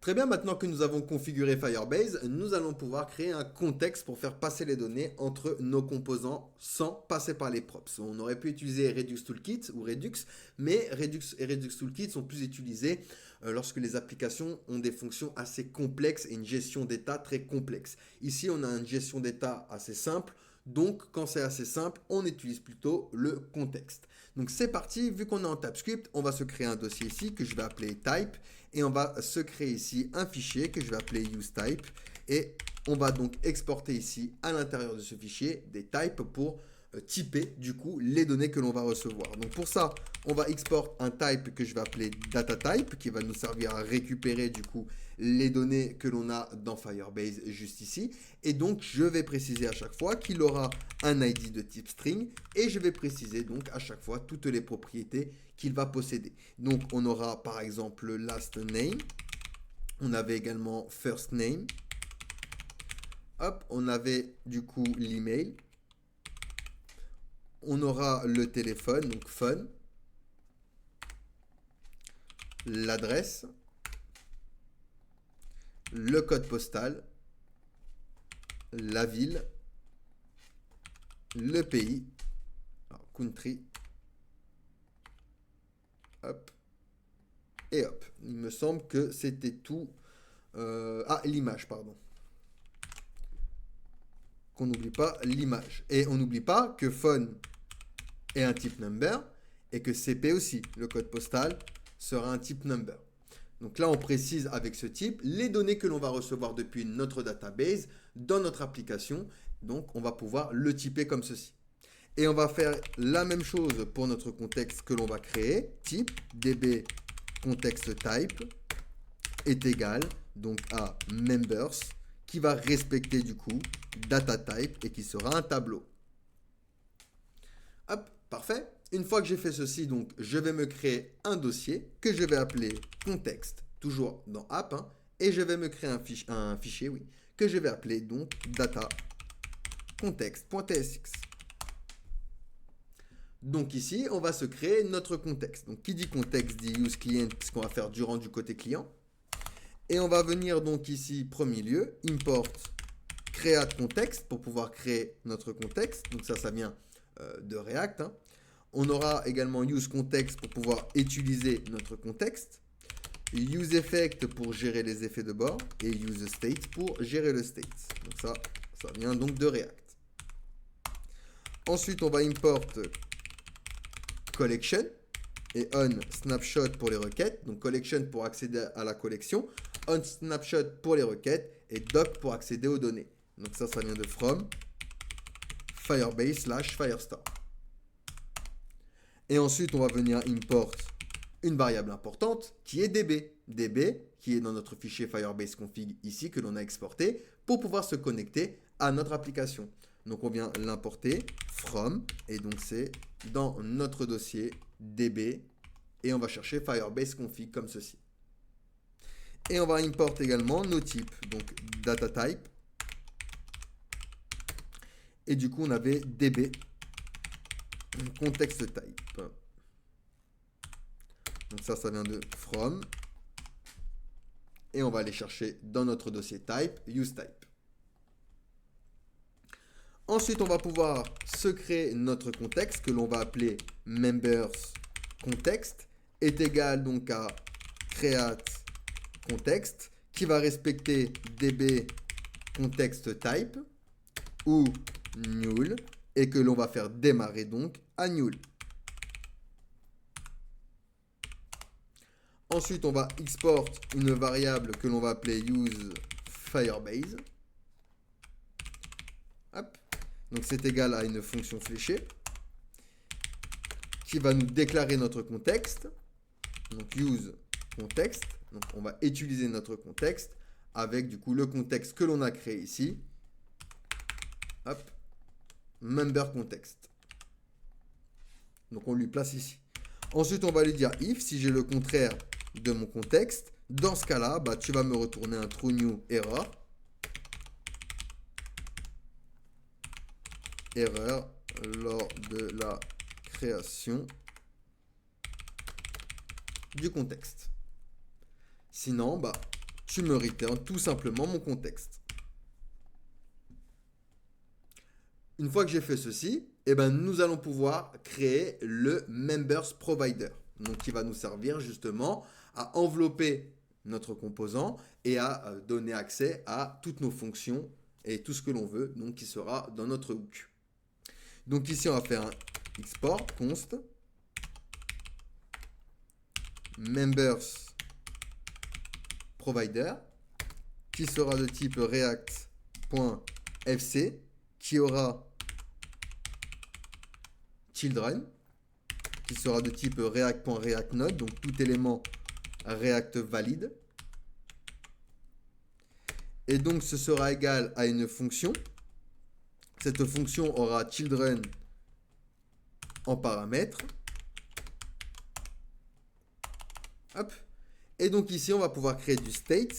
Très bien, maintenant que nous avons configuré Firebase, nous allons pouvoir créer un contexte pour faire passer les données entre nos composants sans passer par les props. On aurait pu utiliser Redux Toolkit ou Redux, mais Redux et Redux Toolkit sont plus utilisés lorsque les applications ont des fonctions assez complexes et une gestion d'état très complexe. Ici, on a une gestion d'état assez simple. Donc, quand c'est assez simple, on utilise plutôt le contexte. Donc, c'est parti. Vu qu'on est en TypeScript, on va se créer un dossier ici que je vais appeler type. Et on va se créer ici un fichier que je vais appeler useType. Et on va donc exporter ici à l'intérieur de ce fichier des types pour typer du coup les données que l'on va recevoir. Donc pour ça, on va export un type que je vais appeler dataType qui va nous servir à récupérer du coup les données que l'on a dans Firebase juste ici. Et donc je vais préciser à chaque fois qu'il aura un ID de type string et je vais préciser donc à chaque fois toutes les propriétés qu'il va posséder. Donc on aura par exemple last name, on avait également first name, hop, on avait du coup l'email. On aura le téléphone, donc phone, l'adresse, le code postal, la ville, le pays, alors, country, hop, et hop. Il me semble que c'était tout. L'image, pardon. Qu'on n'oublie pas l'image. Et on n'oublie pas que phone est un type number et que CP aussi, le code postal, sera un type number. Donc là, on précise avec ce type les données que l'on va recevoir depuis notre database dans notre application. Donc, on va pouvoir le typer comme ceci. Et on va faire la même chose pour notre contexte que l'on va créer. Type db context type est égal donc à members qui va respecter du coup data type et qui sera un tableau. Hop, parfait. Une fois que j'ai fait ceci, donc je vais me créer un dossier que je vais appeler contexte, toujours dans app, hein, et je vais me créer un fichier, oui, que je vais appeler donc data context.tsx. Donc ici, on va se créer notre contexte. Donc qui dit contexte dit use client, puisqu'on va faire durant du côté client. Et on va venir donc ici, premier lieu, import create context pour pouvoir créer notre contexte. Donc ça vient de React. Hein. On aura également useContext pour pouvoir utiliser notre contexte. UseEffect pour gérer les effets de bord. Et useState pour gérer le state. Donc ça vient donc de React. Ensuite, on va import collection et on snapshot pour les requêtes. Donc collection pour accéder à la collection. On snapshot pour les requêtes. Et doc pour accéder aux données. Donc ça vient de from Firebase/Firestore. Et ensuite, on va venir import une variable importante qui est db. db qui est dans notre fichier Firebase config ici que l'on a exporté pour pouvoir se connecter à notre application. Donc on vient l'importer from et donc c'est dans notre dossier db et on va chercher Firebase config comme ceci. Et on va import également nos types, donc data type. Et du coup on avait db context type. Donc ça vient de from. Et on va aller chercher dans notre dossier type, useType. Ensuite, on va pouvoir se créer notre contexte que l'on va appeler members context est égal donc à create context qui va respecter db context type ou null et que l'on va faire démarrer donc à null. Ensuite, on va export une variable que l'on va appeler useFirebase. Hop. Donc c'est égal à une fonction fléchée qui va nous déclarer notre contexte. Donc useContext. Donc on va utiliser notre contexte avec du coup le contexte que l'on a créé ici. Hop. Member context. Donc on lui place ici. Ensuite, on va lui dire if si j'ai le contraire de mon contexte. Dans ce cas-là, tu vas me retourner un true new error. Erreur lors de la création du contexte. Sinon, tu me return tout simplement mon contexte. Une fois que j'ai fait ceci, eh ben, nous allons pouvoir créer le members provider. Donc, qui va nous servir justement à envelopper notre composant et à donner accès à toutes nos fonctions et tout ce que l'on veut, donc qui sera dans notre hook. Donc ici, on va faire un export const members provider qui sera de type react.fc qui aura children qui sera de type react.reactNode, donc tout élément React valide. Et donc ce sera égal à une fonction. Cette fonction aura children en paramètre. Hop. Et donc ici, on va pouvoir créer du state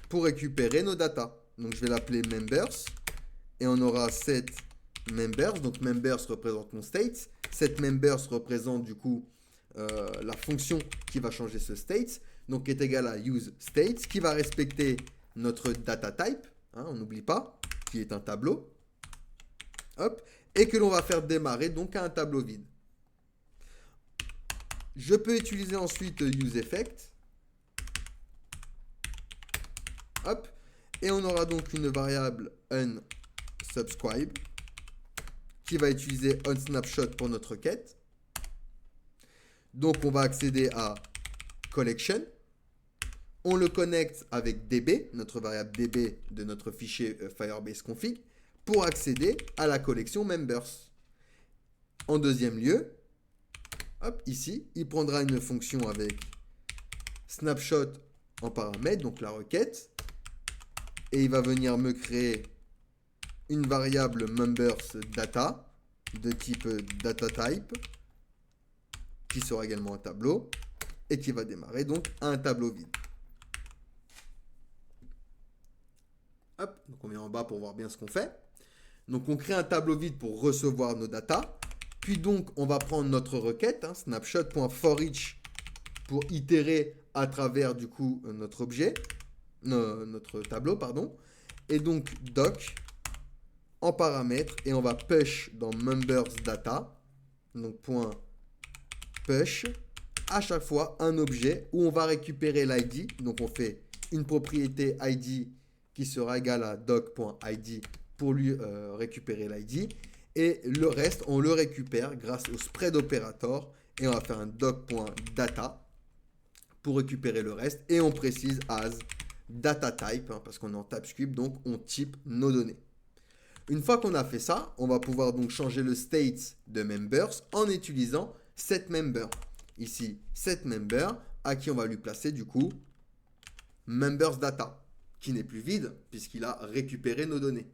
pour récupérer nos datas. Donc je vais l'appeler members. Et on aura set members. Donc members représente mon state. Set members représente du coup la fonction qui va changer ce state. Donc qui est égal à use state, qui va respecter notre data type. Hein, on n'oublie pas, qui est un tableau. Hop. Et que l'on va faire démarrer donc à un tableau vide. Je peux utiliser ensuite useEffect. Hop. Et on aura donc une variable onSubscribe qui va utiliser onSnapshot pour notre requête. Donc on va accéder à collection. On le connecte avec db, notre variable db de notre fichier Firebase config, pour accéder à la collection members. En deuxième lieu, hop, ici, il prendra une fonction avec snapshot en paramètre, donc la requête, et il va venir me créer une variable members data de type data type, qui sera également un tableau, et qui va démarrer donc un tableau vide. Hop, donc on vient en bas pour voir bien ce qu'on fait. Donc on crée un tableau vide pour recevoir nos datas. Puis donc on va prendre notre requête, snapshot.forEach, pour itérer à travers du coup notre objet, notre tableau, pardon. Et donc doc en paramètre et on va push dans members data. Donc point push à chaque fois un objet où on va récupérer l'ID. Donc on fait une propriété ID qui sera égale à doc.id pour lui récupérer l'ID. Et le reste, on le récupère grâce au spread operator. Et on va faire un doc.data pour récupérer le reste. Et on précise as data type, hein, parce qu'on est en TypeScript, donc on type nos données. Une fois qu'on a fait ça, on va pouvoir donc changer le state de members en utilisant setMember. Ici, setMember, à qui on va lui placer du coup members data, qui n'est plus vide puisqu'il a récupéré nos données.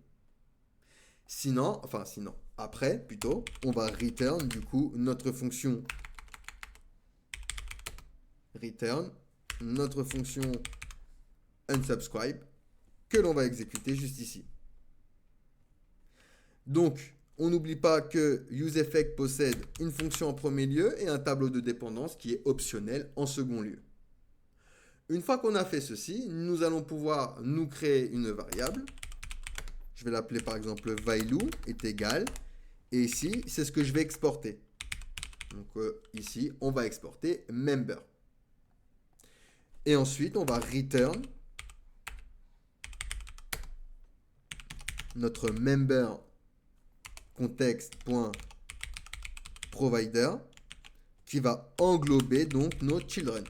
Après, plutôt, on va return du coup notre fonction return, notre fonction unsubscribe, que l'on va exécuter juste ici. Donc, on n'oublie pas que useEffect possède une fonction en premier lieu et un tableau de dépendance qui est optionnel en second lieu. Une fois qu'on a fait ceci, nous allons pouvoir nous créer une variable. Je vais l'appeler par exemple value est égal. Et ici, c'est ce que je vais exporter. Donc ici, on va exporter member. Et ensuite, on va return notre member context.provider qui va englober donc nos children.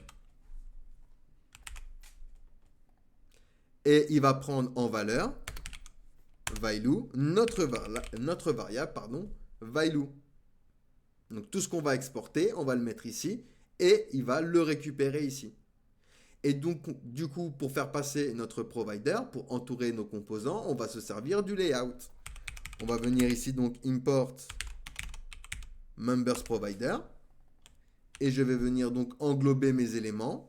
Et il va prendre en valeur value, notre variable, value. Donc tout ce qu'on va exporter, on va le mettre ici et il va le récupérer ici. Et donc, du coup, pour faire passer notre provider, pour entourer nos composants, on va se servir du layout. On va venir ici donc import members provider et je vais venir donc englober mes éléments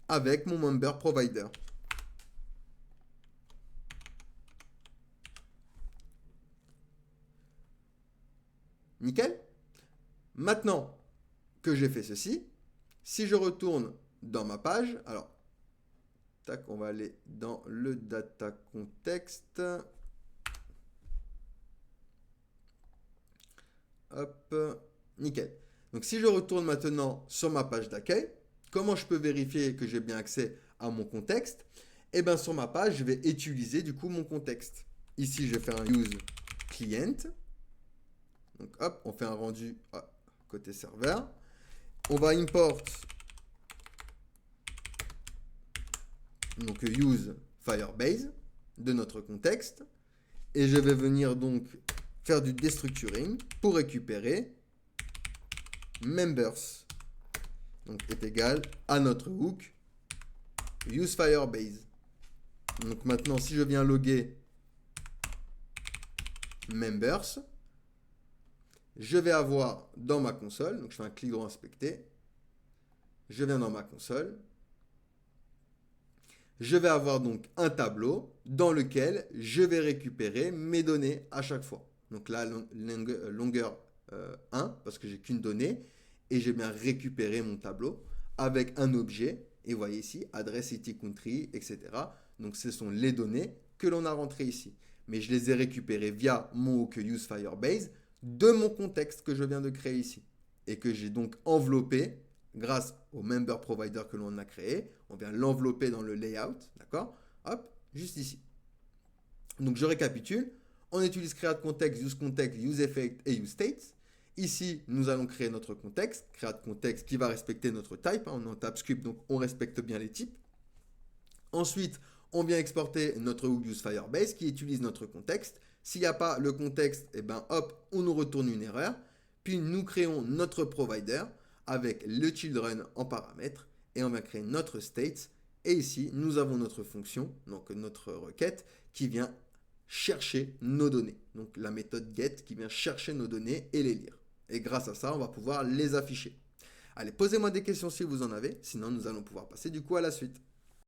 avec mon member provider. Nickel. Maintenant que j'ai fait ceci, Si je retourne dans ma page, alors, tac, on va aller dans le data context. Hop, nickel. Donc si je retourne maintenant sur ma page d'accueil, comment je peux vérifier que j'ai bien accès à mon contexte? Eh bien sur ma page, je vais utiliser du coup mon contexte. Ici, je vais faire un use client. Donc hop, on fait un rendu côté serveur. On va import donc use Firebase de notre contexte. Et je vais venir donc faire du destructuring pour récupérer members. Donc est égal à notre hook use Firebase. Donc maintenant, si je viens loguer members, je vais avoir dans ma console, donc je fais un clic droit inspecter, je viens dans ma console, je vais avoir donc un tableau dans lequel je vais récupérer mes données à chaque fois. Donc là, longueur 1, parce que j'ai qu'une donnée, et j'ai bien récupéré mon tableau avec un objet, et vous voyez ici, adresse, city, country, etc. Donc ce sont les données que l'on a rentrées ici. Mais je les ai récupérées via mon hook use Firebase de mon contexte que je viens de créer ici. Et que j'ai donc enveloppé grâce au member provider que l'on a créé. On vient l'envelopper dans le layout, d'accord? Hop, juste ici. Donc je récapitule. On utilise create context, use effect et use states. Ici, nous allons créer notre contexte, create context qui va respecter notre type. On est en TypeScript, donc on respecte bien les types. Ensuite, on vient exporter notre hook use Firebase qui utilise notre contexte. S'il n'y a pas le contexte, eh ben hop, on nous retourne une erreur. Puis nous créons notre provider avec le children en paramètre et on va créer notre state. Et ici, nous avons notre fonction, donc notre requête qui vient chercher nos données. Donc la méthode get qui vient chercher nos données et les lire. Et grâce à ça, on va pouvoir les afficher. Allez, posez-moi des questions si vous en avez, sinon nous allons pouvoir passer du coup à la suite.